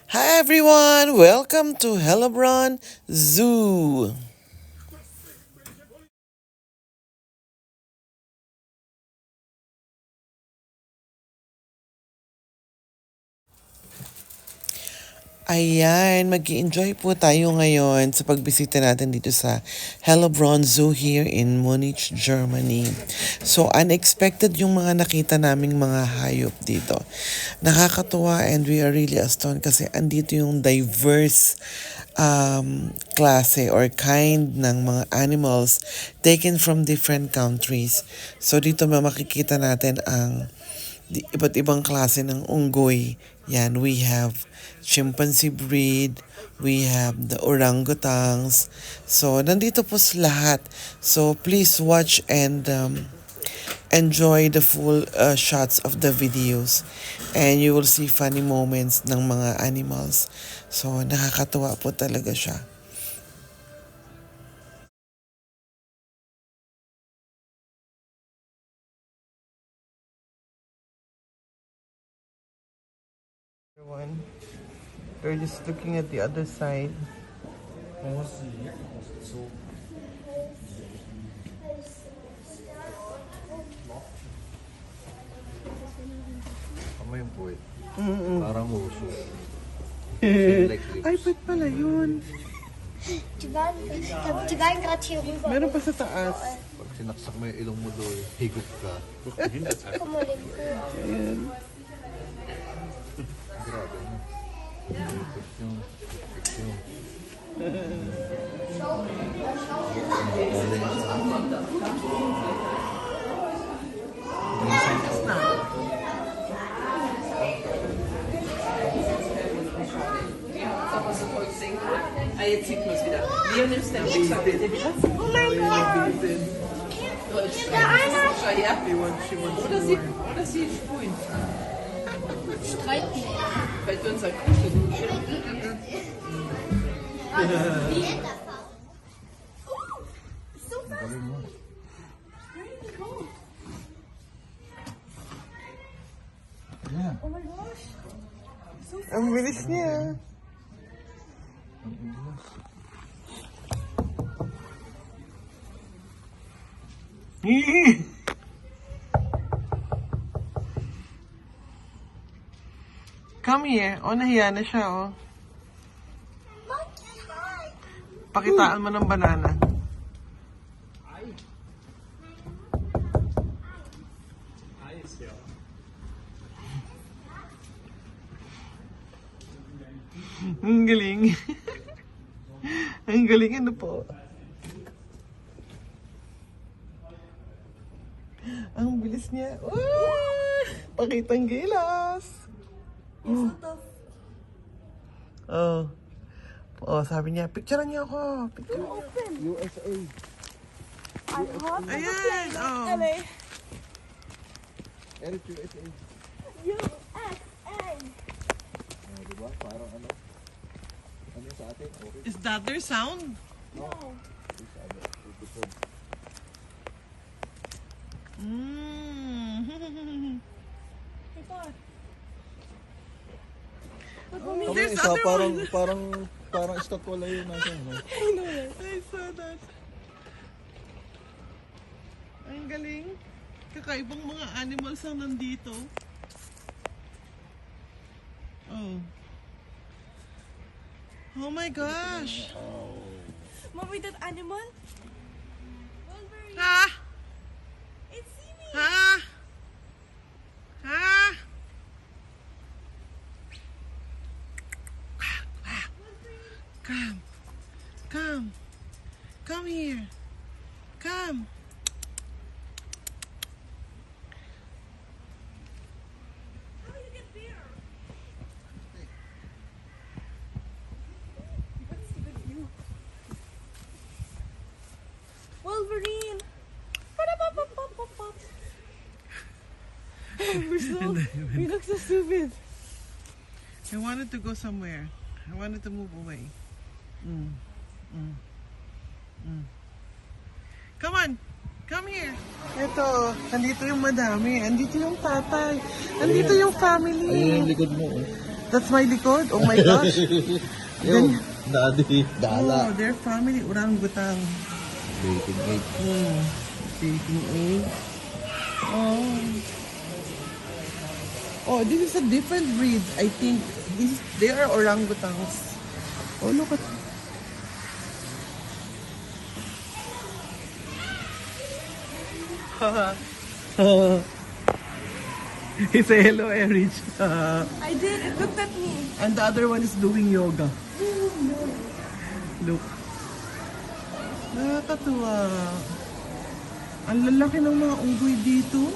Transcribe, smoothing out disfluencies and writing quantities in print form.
Hi everyone! Welcome to Hellebron Zoo! Ayan, mag-enjoy po tayo ngayon sa pagbisita natin dito sa Hellebron Zoo here in Munich, Germany. So, unexpected yung mga nakita naming mga hayop dito. Nakakatuwa and we are really astonished kasi andito yung diverse klase or kind ng mga animals taken from different countries. So, dito makikita natin ang iba't ibang klase ng unggoy. Yan, we have chimpanzee breed, we have the orangutans. So, nandito po lahat. So, please watch and enjoy the full shots of the videos. And you will see funny moments ng mga animals. So, nakakatuwa po talaga siya. Everyone, we're just looking at the other side. Ano yung puwit? Parang uso. Ay, ba't pala yun? Die waren gerade hier rüber. Meron pa sa taas. Pag sinaksak mo yung ilong mo doon, higop ka. Guck mal den Kuh. Ayan. Grabe na. Higop nyo. Higop nyo. Ah, jetzt sieht man es wieder. Leon, nimmst deinen Rucksack bitte wieder? Oh mein Gott! Der eine Schau her. Oder sie sprühen. streiten. Weil du uns ein Kuchen. Oh mein Gott! Ang bilis niya. Come here. O, nahiya na siya, oh. Pakitaan mo ng banana. Ang galing. Ang galing, ano po. Ang bilis niya. Pakitang gilas. Oh. Oh, sabi niya, picturean niyo ako. Picture niyo. USA. Ayan, oh. Eric, USA. USA! Diba? Parang ano? Ano yung sa atin? Okay. Is that their sound? No. Mm. Ito. Kami There's isa, other parang estatwala yun natin. No? I saw that. Ang galing. Kakaibang mga animals ang nandito. Oh. Oh my gosh. Mommy, that animal? Wolverine. Ha? It's Simi. Ha? Ha? Come. Come. Come here. Come. How do you get there? Wolverine. We look so stupid. I wanted to go somewhere. I wanted to move away. Come on. Come here. Ito, nandito yung madami. Andito yung tatay. Andito yung family. Ayun yung likod mo. Oh. That's my likod. Oh my gosh. Yo, daddy, dala. Oh, their family orangutan. Dating egg. Taking egg. Oh. Oh, this is a different breed. I think they are orangutans. Oh, look at. He say hello, Erich. I did. It looked at me. And the other one is doing yoga. Look. Nakakatuwa. Ang lalaki ng mga unggoy dito.